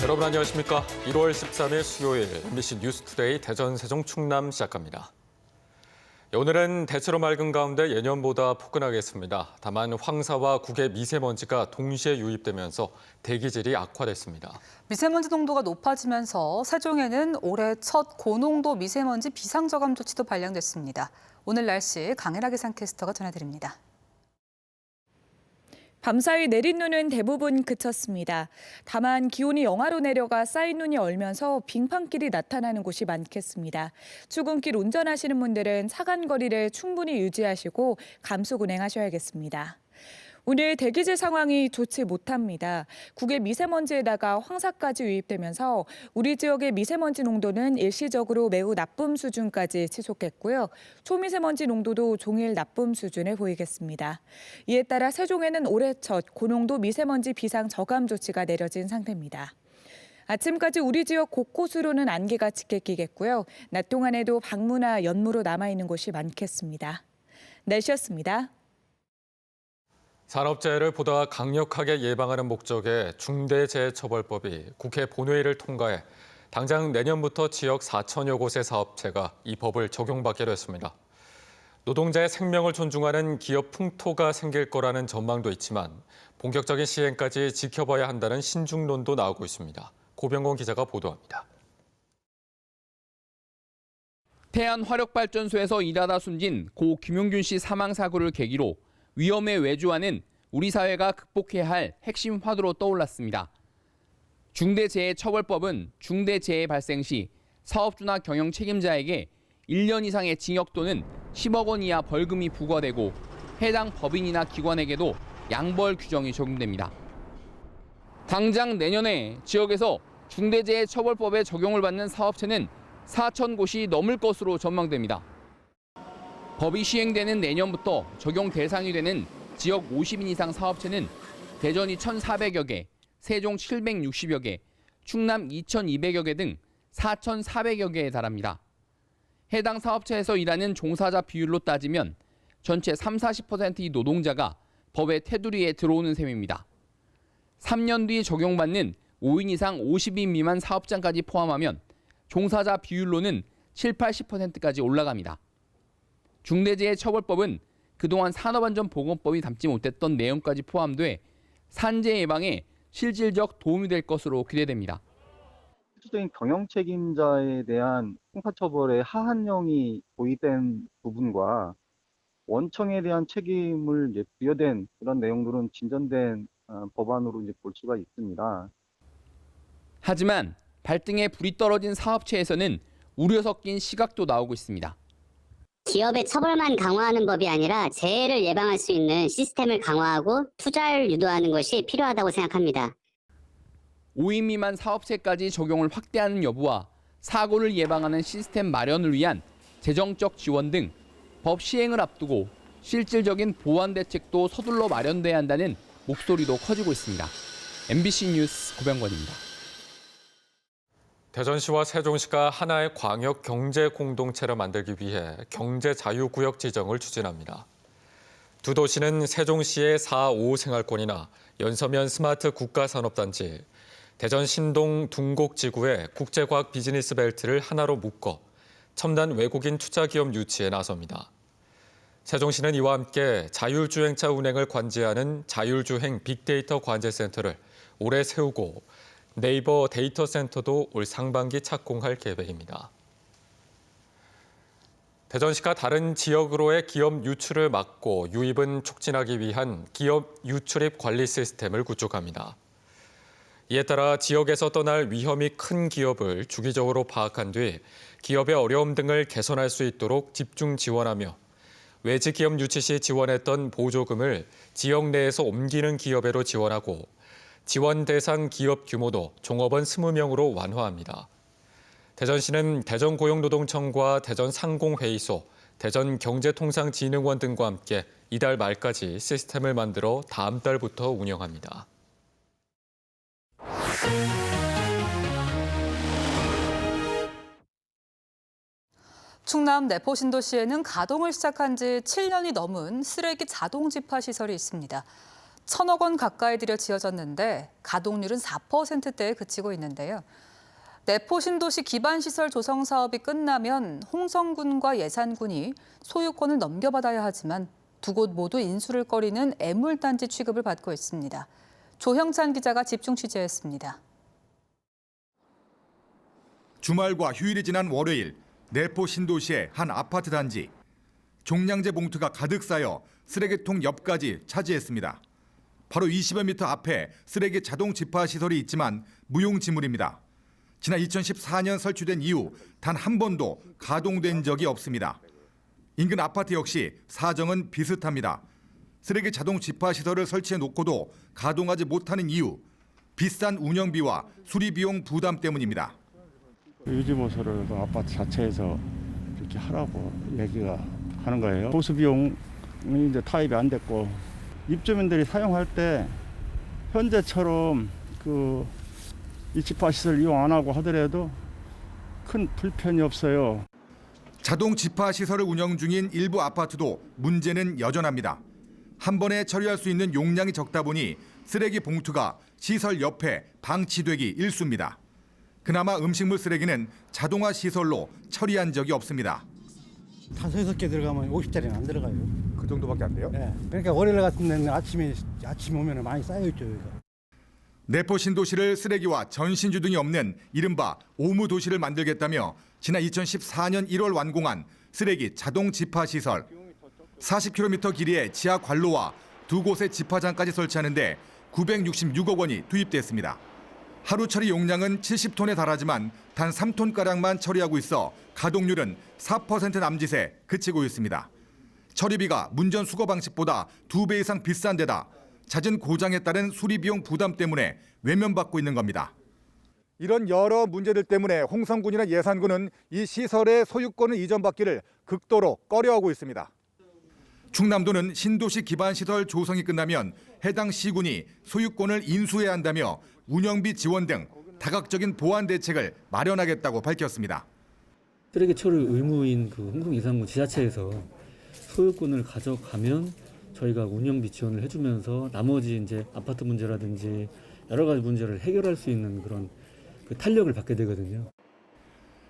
여러분 안녕하십니까? 1월 13일 수요일 MBC 뉴스투데이 대전 세종 충남 시작합니다. 오늘은 대체로 맑은 가운데 예년보다 포근하겠습니다. 다만 황사와 국외 미세먼지가 동시에 유입되면서 대기질이 악화됐습니다. 미세먼지 농도가 높아지면서 세종에는 올해 첫 고농도 미세먼지 비상저감 조치도 발령됐습니다. 오늘 날씨 강혜라 기상캐스터가 전해드립니다. 밤사이 내린 눈은 대부분 그쳤습니다. 다만 기온이 영하로 내려가 쌓인 눈이 얼면서 빙판길이 나타나는 곳이 많겠습니다. 출근길 운전하시는 분들은 차간 거리를 충분히 유지하시고 감속 운행하셔야겠습니다. 오늘 대기질 상황이 좋지 못합니다. 국외 미세먼지에다가 황사까지 유입되면서 우리 지역의 미세먼지 농도는 일시적으로 매우 나쁨 수준까지 치솟겠고요. 초미세먼지 농도도 종일 나쁨 수준을 보이겠습니다. 이에 따라 세종에는 올해 첫 고농도 미세먼지 비상 저감 조치가 내려진 상태입니다. 아침까지 우리 지역 곳곳으로는 안개가 짙게 끼겠고요. 낮 동안에도 방무나 연무로 남아있는 곳이 많겠습니다. 날씨였습니다. 산업재해를 보다 강력하게 예방하는 목적의 중대재해처벌법이 국회 본회의를 통과해 당장 내년부터 지역 4천여 곳의 사업체가 이 법을 적용받게 됐습니다. 노동자의 생명을 존중하는 기업 풍토가 생길 거라는 전망도 있지만 본격적인 시행까지 지켜봐야 한다는 신중론도 나오고 있습니다. 고병건 기자가 보도합니다. 태안화력발전소에서 일하다 숨진 고 김용균 씨 사망 사고를 계기로 위험에 외주하는 우리 사회가 극복해야 할 핵심 화두로 떠올랐습니다. 중대재해처벌법은 중대재해 발생 시 사업주나 경영 책임자에게 1년 이상의 징역 또는 10억 원 이하 벌금이 부과되고 해당 법인이나 기관에게도 양벌 규정이 적용됩니다. 당장 내년에 지역에서 중대재해처벌법에 적용을 받는 사업체는 4천 곳이 넘을 것으로 전망됩니다. 법이 시행되는 내년부터 적용 대상이 되는 지역 50인 이상 사업체는 대전이 1,400여 개, 세종 760여 개, 충남 2,200여 개 등 4,400여 개에 달합니다. 해당 사업체에서 일하는 종사자 비율로 따지면 전체 30-40%의 노동자가 법의 테두리에 들어오는 셈입니다. 3년 뒤 적용받는 5인 이상 50인 미만 사업장까지 포함하면 종사자 비율로는 7-80%까지 올라갑니다. 중대재해처벌법은 그동안 산업안전보건법이 담지 못했던 내용까지 포함돼 산재 예방에 실질적 도움이 될 것으로 기대됩니다. 실질적인 경영 책임자에 대한 형사처벌의 하한형이 도입된 부분과 원청에 대한 책임을 부여된 그런 내용들은 진전된 법안으로 볼 수가 있습니다. 하지만 발등에 불이 떨어진 사업체에서는 우려 섞인 시각도 나오고 있습니다. 기업의 처벌만 강화하는 법이 아니라 재해를 예방할 수 있는 시스템을 강화하고 투자를 유도하는 것이 필요하다고 생각합니다. 5인 미만 사업체까지 적용을 확대하는 여부와 사고를 예방하는 시스템 마련을 위한 재정적 지원 등 법 시행을 앞두고 실질적인 보완 대책도 서둘러 마련돼야 한다는 목소리도 커지고 있습니다. MBC 뉴스 고병건입니다. 대전시와 세종시가 하나의 광역 경제 공동체를 만들기 위해 경제자유구역 지정을 추진합니다. 두 도시는 세종시의 4.5 생활권이나 연서면 스마트 국가산업단지, 대전 신동 둥곡지구의 국제과학 비즈니스 벨트를 하나로 묶어 첨단 외국인 투자기업 유치에 나섭니다. 세종시는 이와 함께 자율주행차 운행을 관제하는 자율주행 빅데이터 관제센터를 올해 세우고 네이버 데이터 센터도 올 상반기 착공할 계획입니다. 대전시가 다른 지역으로의 기업 유출을 막고 유입은 촉진하기 위한 기업 유출입 관리 시스템을 구축합니다. 이에 따라 지역에서 떠날 위험이 큰 기업을 주기적으로 파악한 뒤 기업의 어려움 등을 개선할 수 있도록 집중 지원하며 외지 기업 유치 시 지원했던 보조금을 지역 내에서 옮기는 기업에로 지원하고 지원 대상 기업 규모도 종업원 20명으로 완화합니다. 대전시는 대전고용노동청과 대전상공회의소, 대전경제통상진흥원 등과 함께 이달 말까지 시스템을 만들어 다음 달부터 운영합니다. 충남 내포신도시에는 가동을 시작한 지 7년이 넘은 쓰레기 자동 집화 시설이 있습니다. 1,000억 원 가까이 들여 지어졌는데 가동률은 4%대에 그치고 있는데요. 내포 신도시 기반시설 조성 사업이 끝나면 홍성군과 예산군이 소유권을 넘겨받아야 하지만 두 곳 모두 인수를 꺼리는 애물단지 취급을 받고 있습니다. 조형찬 기자가 집중 취재했습니다. 주말과 휴일이 지난 월요일, 내포 신도시의 한 아파트 단지. 종량제 봉투가 가득 쌓여 쓰레기통 옆까지 차지했습니다. 바로 20여 미터 앞에 쓰레기 자동 집화 시설이 있지만 무용지물입니다. 지난 2014년 설치된 이후 단 한 번도 가동된 적이 없습니다. 인근 아파트 역시 사정은 비슷합니다. 쓰레기 자동 집화 시설을 설치해 놓고도 가동하지 못하는 이유, 비싼 운영비와 수리 비용 부담 때문입니다. 유지보수를 아파트 자체에서 이렇게 하라고 얘기가 하는 거예요. 보수 비용이 이제 타입이 안 됐고 입주민들이 사용할 때 현재처럼 이 집화 시설 이용 안 하고 하더라도 큰 불편이 없어요. 자동 집화 시설을 운영 중인 일부 아파트도 문제는 여전합니다. 한 번에 처리할 수 있는 용량이 적다 보니 쓰레기 봉투가 시설 옆에 방치되기 일쑤입니다. 그나마 음식물 쓰레기는 자동화 시설로 처리한 적이 없습니다. 탄소 6개 들어가면 50짜리는 안 들어가요. 그 정도밖에 안 돼요? 네. 그러니까 월요일 같은 데는 아침에 오면 많이 쌓여있죠. 여기가. 내포 신도시를 쓰레기와 전신주 등이 없는 이른바 오무도시를 만들겠다며 지난 2014년 1월 완공한 쓰레기 자동 집화 시설. 40km 길이의 지하 관로와 두 곳의 집화장까지 설치하는데 966억 원이 투입됐습니다. 하루 처리 용량은 70톤에 달하지만 단 3톤가량만 처리하고 있어 가동률은 4% 남짓에 그치고 있습니다. 처리비가 문전 수거 방식보다 2배 이상 비싼 데다 잦은 고장에 따른 수리 비용 부담 때문에 외면받고 있는 겁니다. 이런 여러 문제들 때문에 홍성군이나 예산군은 이 시설의 소유권을 이전받기를 극도로 꺼려하고 있습니다. 충남도는 신도시 기반시설 조성이 끝나면 해당 시군이 소유권을 인수해야 한다며 운영비 지원 등 다각적인 보완 대책을 마련하겠다고 밝혔습니다. 쓰레기 처리 의무인 홍성 예산군 지자체에서 소유권을 가져가면 저희가 운영비 지원을 해주면서 나머지 이제 아파트 문제라든지 여러 가지 문제를 해결할 수 있는 그런 탄력을 받게 되거든요.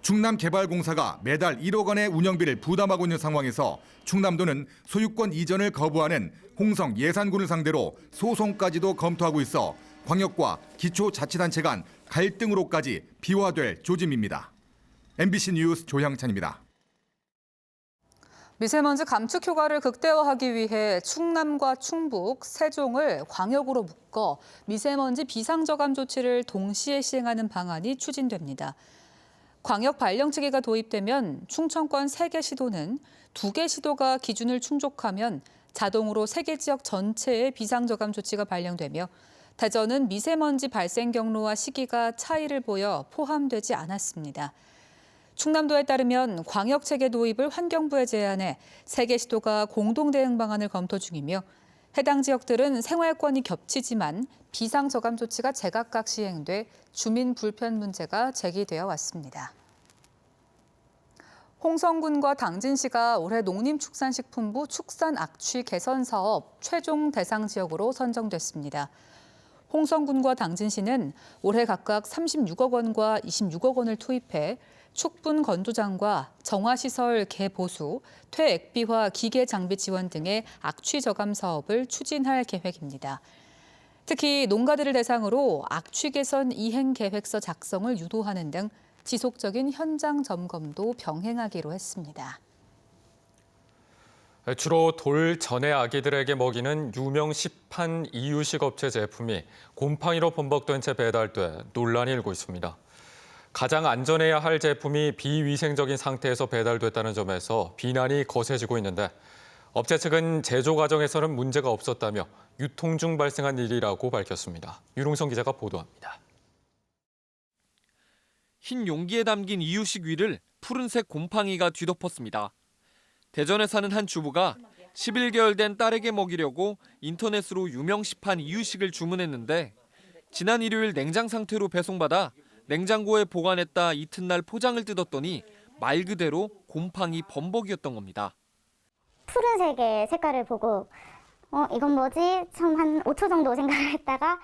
충남개발공사가 매달 1억 원의 운영비를 부담하고 있는 상황에서 충남도는 소유권 이전을 거부하는 홍성 예산군을 상대로 소송까지도 검토하고 있어 광역과 기초자치단체 간 갈등으로까지 비화될 조짐입니다. MBC 뉴스 조형찬입니다. 미세먼지 감축 효과를 극대화하기 위해 충남과 충북, 세종을 광역으로 묶어 미세먼지 비상저감 조치를 동시에 시행하는 방안이 추진됩니다. 광역 발령체계가 도입되면 충청권 3개 시도는 2개 시도가 기준을 충족하면 자동으로 3개 지역 전체의 비상저감 조치가 발령되며 대전은 미세먼지 발생 경로와 시기가 차이를 보여 포함되지 않았습니다. 충남도에 따르면 광역체계 도입을 환경부에 제안해 3개 시도가 공동 대응 방안을 검토 중이며 해당 지역들은 생활권이 겹치지만 비상저감 조치가 제각각 시행돼 주민 불편 문제가 제기되어 왔습니다. 홍성군과 당진시가 올해 농림축산식품부 축산 악취 개선 사업 최종 대상 지역으로 선정됐습니다. 홍성군과 당진시는 올해 각각 36억 원과 26억 원을 투입해 축분 건조장과 정화시설 개보수, 퇴액비화 기계 장비 지원 등의 악취 저감 사업을 추진할 계획입니다. 특히 농가들을 대상으로 악취 개선 이행 계획서 작성을 유도하는 등 지속적인 현장 점검도 병행하기로 했습니다. 주로 돌 전에 아기들에게 먹이는 유명 시판 이유식 업체 제품이 곰팡이로 범벅된 채 배달돼 논란이 일고 있습니다. 가장 안전해야 할 제품이 비위생적인 상태에서 배달됐다는 점에서 비난이 거세지고 있는데 업체 측은 제조 과정에서는 문제가 없었다며 유통 중 발생한 일이라고 밝혔습니다. 유롱성 기자가 보도합니다. 흰 용기에 담긴 이유식 위를 푸른색 곰팡이가 뒤덮었습니다. 대전에 사는 한 주부가 11개월 된 딸에게 먹이려고 인터넷으로 유명 시판 이유식을 주문했는데 지난 일요일 냉장 상태로 배송받아 냉장고에 보관했다 이튿날 포장을 뜯었더니 말 그대로 곰팡이 범벅이었던 겁니다. 푸른색의 색깔을 보고 이건 뭐지? 처음 한 5초 정도 생각을 했다가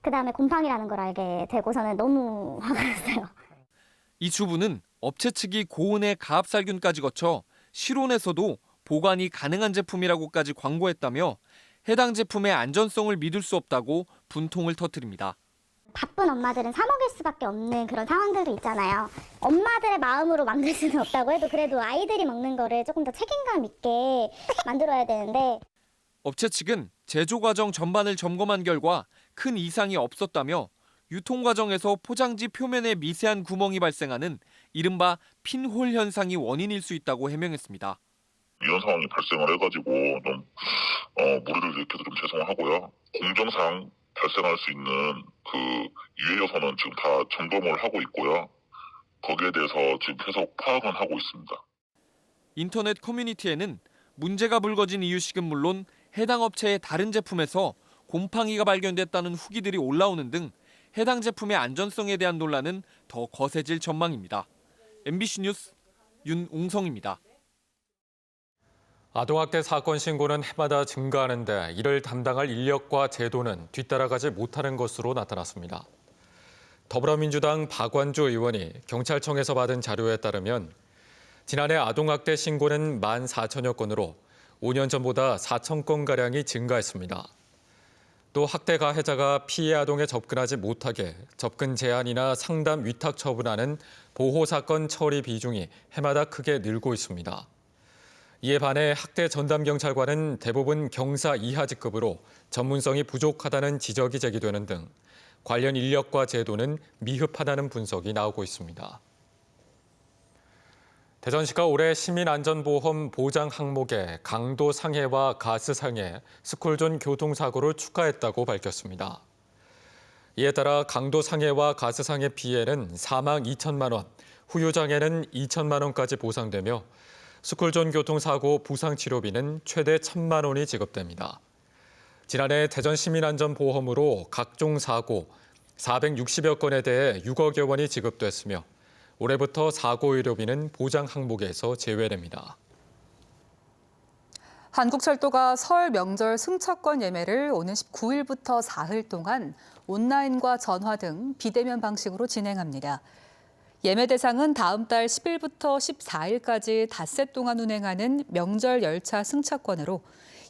그 다음에 곰팡이라는 걸 알게 되고서는 너무 화가 났어요. 이 주부는 업체 측이 고온의 가압살균까지 거쳐 실온에서도 보관이 가능한 제품이라고까지 광고했다며 해당 제품의 안전성을 믿을 수 없다고 분통을 터뜨립니다. 바쁜 엄마들은 사 먹일 수밖에 없는 그런 상황들도 있잖아요. 엄마들의 마음으로 만들 수는 없다고 해도 그래도 아이들이 먹는 거를 조금 더 책임감 있게 만들어야 되는데 업체 측은 제조 과정 전반을 점검한 결과 큰 이상이 없었다며 유통 과정에서 포장지 표면에 미세한 구멍이 발생하는 이른바 핀홀 현상이 원인일 수 있다고 해명했습니다. 이런 상황이 발생을 해가지고 좀 무리를 일으켜서 좀 죄송하고요. 공정상 발생할 수 있는 그 유해 요소는 지금 다 점검을 하고 있고요. 거기에 대해서 지금 계속 파악은 하고 있습니다. 인터넷 커뮤니티에는 문제가 불거진 이유식은 물론 해당 업체의 다른 제품에서 곰팡이가 발견됐다는 후기들이 올라오는 등 해당 제품의 안전성에 대한 논란은 더 거세질 전망입니다. MBC 뉴스 윤웅성입니다. 아동학대 사건 신고는 해마다 증가하는데 이를 담당할 인력과 제도는 뒤따라가지 못하는 것으로 나타났습니다. 더불어민주당 박완주 의원이 경찰청에서 받은 자료에 따르면 지난해 아동학대 신고는 14,000여 건으로 5년 전보다 4,000건가량이 증가했습니다. 또 학대 가해자가 피해 아동에 접근하지 못하게 접근 제한이나 상담 위탁 처분하는 보호사건 처리 비중이 해마다 크게 늘고 있습니다. 이에 반해 학대 전담 경찰관은 대부분 경사 이하 직급으로 전문성이 부족하다는 지적이 제기되는 등 관련 인력과 제도는 미흡하다는 분석이 나오고 있습니다. 대전시가 올해 시민안전보험 보장 항목에 강도 상해와 가스 상해, 스쿨존 교통사고를 추가했다고 밝혔습니다. 이에 따라 강도 상해와 가스 상해 피해는 4만 2천만 원, 후유장애는 2천만 원까지 보상되며 스쿨존 교통사고 부상치료비는 최대 1,000만 원이 지급됩니다. 지난해 대전시민안전보험으로 각종 사고 460여 건에 대해 6억여 원이 지급됐으며 올해부터 사고 의료비는 보장 항목에서 제외됩니다. 한국철도가 설 명절 승차권 예매를 오는 19일부터 사흘 동안 온라인과 전화 등 비대면 방식으로 진행합니다. 예매 대상은 다음 달 10일부터 14일까지 닷새 동안 운행하는 명절 열차 승차권으로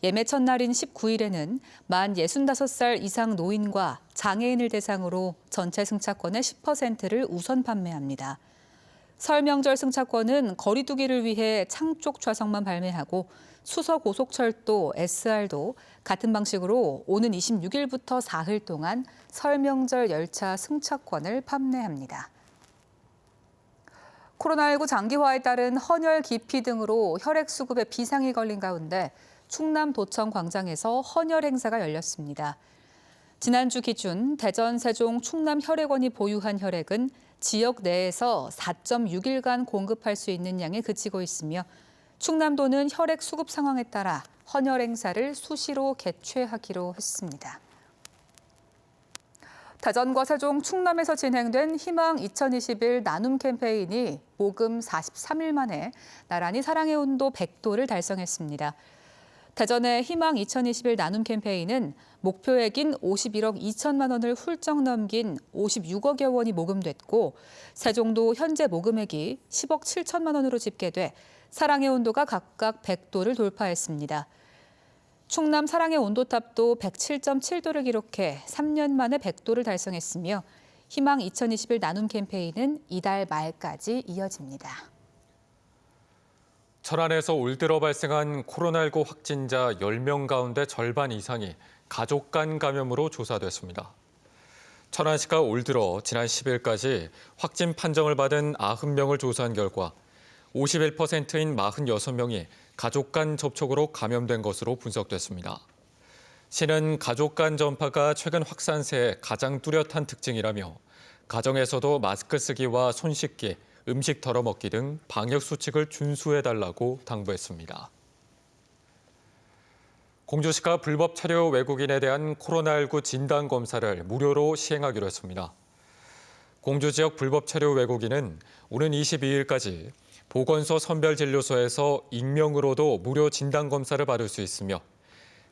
예매 첫날인 19일에는 만 65살 이상 노인과 장애인을 대상으로 전체 승차권의 10%를 우선 판매합니다. 설 명절 승차권은 거리두기를 위해 창쪽 좌석만 발매하고 수서고속철도 SR도 같은 방식으로 오는 26일부터 사흘 동안 설 명절 열차 승차권을 판매합니다. 코로나19 장기화에 따른 헌혈 기피 등으로 혈액 수급에 비상이 걸린 가운데 충남도청 광장에서 헌혈 행사가 열렸습니다. 지난주 기준 대전, 세종, 충남 혈액원이 보유한 혈액은 지역 내에서 4.6일간 공급할 수 있는 양에 그치고 있으며 충남도는 혈액 수급 상황에 따라 헌혈 행사를 수시로 개최하기로 했습니다. 대전과 세종, 충남에서 진행된 희망 2021 나눔 캠페인이 모금 43일 만에 나란히 사랑의 온도 100도를 달성했습니다. 대전의 희망 2021 나눔 캠페인은 목표액인 51억 2천만 원을 훌쩍 넘긴 56억여 원이 모금됐고 세종도 현재 모금액이 10억 7천만 원으로 집계돼 사랑의 온도가 각각 100도를 돌파했습니다. 충남 사랑의 온도탑도 107.7도를 기록해 3년 만에 100도를 달성했으며 희망 2021 나눔 캠페인은 이달 말까지 이어집니다. 천안에서 올 들어 발생한 코로나19 확진자 10명 가운데 절반 이상이 가족 간 감염으로 조사됐습니다. 천안시가 올 들어 지난 10일까지 확진 판정을 받은 90명을 조사한 결과 51%인 46명이 가족 간 접촉으로 감염된 것으로 분석됐습니다. 시는 가족 간 전파가 최근 확산세의 가장 뚜렷한 특징이라며 가정에서도 마스크 쓰기와 손 씻기, 음식 덜어 먹기 등 방역 수칙을 준수해달라고 당부했습니다. 공주시가 불법 체류 외국인에 대한 코로나19 진단 검사를 무료로 시행하기로 했습니다. 공주 지역 불법 체류 외국인은 오는 22일까지 보건소 선별진료소에서 익명으로도 무료 진단 검사를 받을 수 있으며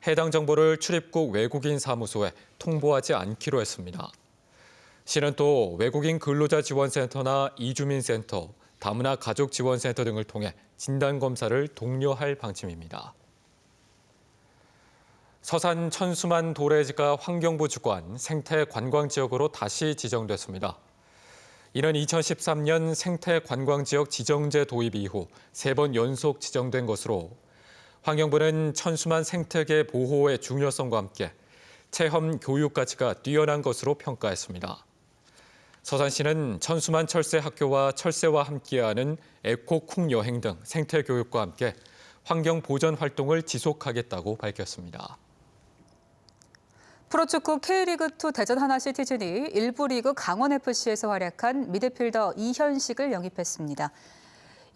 해당 정보를 출입국 외국인 사무소에 통보하지 않기로 했습니다. 시는 또 외국인 근로자 지원센터나 이주민센터, 다문화 가족 지원센터 등을 통해 진단검사를 독려할 방침입니다. 서산 천수만 도래지가 환경부 주관 생태관광지역으로 다시 지정됐습니다. 이는 2013년 생태관광지역 지정제 도입 이후 3번 연속 지정된 것으로 환경부는 천수만 생태계 보호의 중요성과 함께 체험 교육 가치가 뛰어난 것으로 평가했습니다. 서산시는 천수만 철새학교와 철새와 함께하는 에코쿵 여행 등 생태교육과 함께 환경보전 활동을 지속하겠다고 밝혔습니다. 프로축구 K리그2 대전 하나시티즌이 1부 리그 강원FC에서 활약한 미드필더 이현식을 영입했습니다.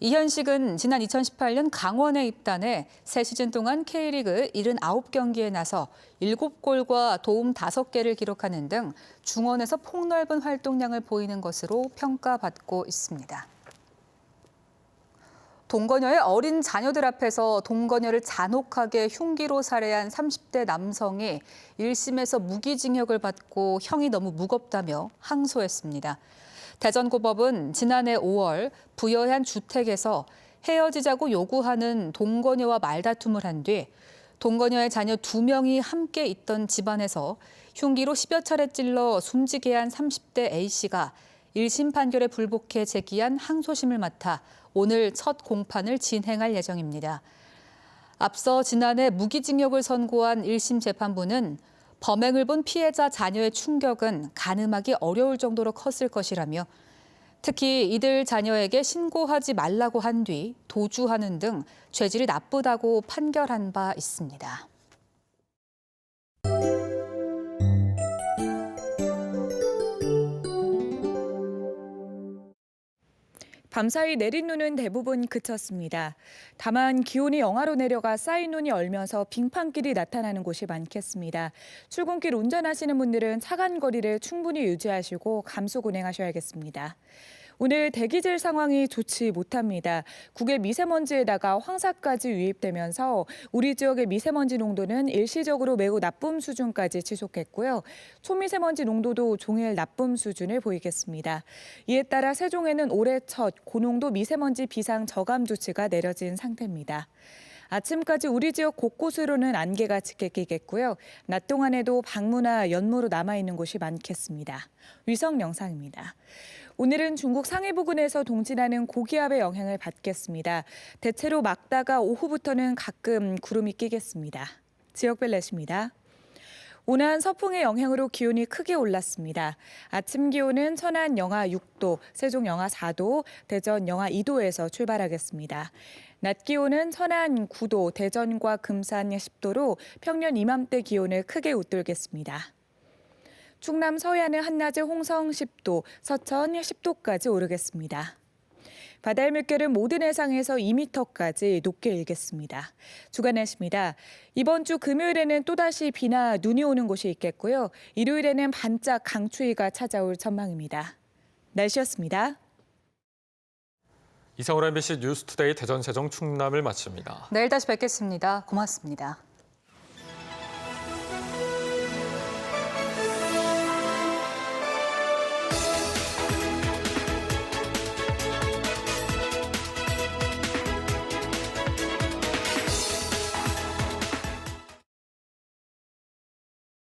이현식은 지난 2018년 강원에 입단해 새 시즌 동안 K리그 79경기에 나서 7골과 도움 5개를 기록하는 등 중원에서 폭넓은 활동량을 보이는 것으로 평가받고 있습니다. 동거녀의 어린 자녀들 앞에서 동거녀를 잔혹하게 흉기로 살해한 30대 남성이 1심에서 무기징역을 받고 형이 너무 무겁다며 항소했습니다. 대전고법은 지난해 5월 부여한 주택에서 헤어지자고 요구하는 동거녀와 말다툼을 한 뒤 동거녀의 자녀 2명이 함께 있던 집안에서 흉기로 10여 차례 찔러 숨지게 한 30대 A씨가 1심 판결에 불복해 제기한 항소심을 맡아 오늘 첫 공판을 진행할 예정입니다. 앞서 지난해 무기징역을 선고한 1심 재판부는 범행을 본 피해자 자녀의 충격은 가늠하기 어려울 정도로 컸을 것이라며 특히 이들 자녀에게 신고하지 말라고 한 뒤 도주하는 등 죄질이 나쁘다고 판결한 바 있습니다. 밤사이 내린 눈은 대부분 그쳤습니다. 다만 기온이 영하로 내려가 쌓인 눈이 얼면서 빙판길이 나타나는 곳이 많겠습니다. 출근길 운전하시는 분들은 차간 거리를 충분히 유지하시고 감속 운행하셔야겠습니다. 오늘 대기질 상황이 좋지 못합니다. 국외 미세먼지에다가 황사까지 유입되면서 우리 지역의 미세먼지 농도는 일시적으로 매우 나쁨 수준까지 지속했고요. 초미세먼지 농도도 종일 나쁨 수준을 보이겠습니다. 이에 따라 세종에는 올해 첫 고농도 미세먼지 비상 저감 조치가 내려진 상태입니다. 아침까지 우리 지역 곳곳으로는 안개가 짙게 끼겠고요. 낮 동안에도 방무나 연무로 남아있는 곳이 많겠습니다. 위성 영상입니다. 오늘은 중국 상해 부근에서 동진하는 고기압의 영향을 받겠습니다. 대체로 막다가 오후부터는 가끔 구름이 끼겠습니다. 지역별 날씨입니다. 온화한 서풍의 영향으로 기온이 크게 올랐습니다. 아침 기온은 천안 영하 6도, 세종 영하 4도, 대전 영하 2도에서 출발하겠습니다. 낮 기온은 천안 9도, 대전과 금산 10도로 평년 이맘때 기온을 크게 웃돌겠습니다. 충남 서해안은 한낮에 홍성 10도, 서천 10도까지 오르겠습니다. 바다의 물결은 모든 해상에서 2m까지 높게 일겠습니다. 주간 날씨입니다. 이번 주 금요일에는 또다시 비나 눈이 오는 곳이 있겠고요. 일요일에는 반짝 강추위가 찾아올 전망입니다. 날씨였습니다. 이상으로 MBC 뉴스투데이 대전, 세종, 충남을 마칩니다. 내일 다시 뵙겠습니다. 고맙습니다.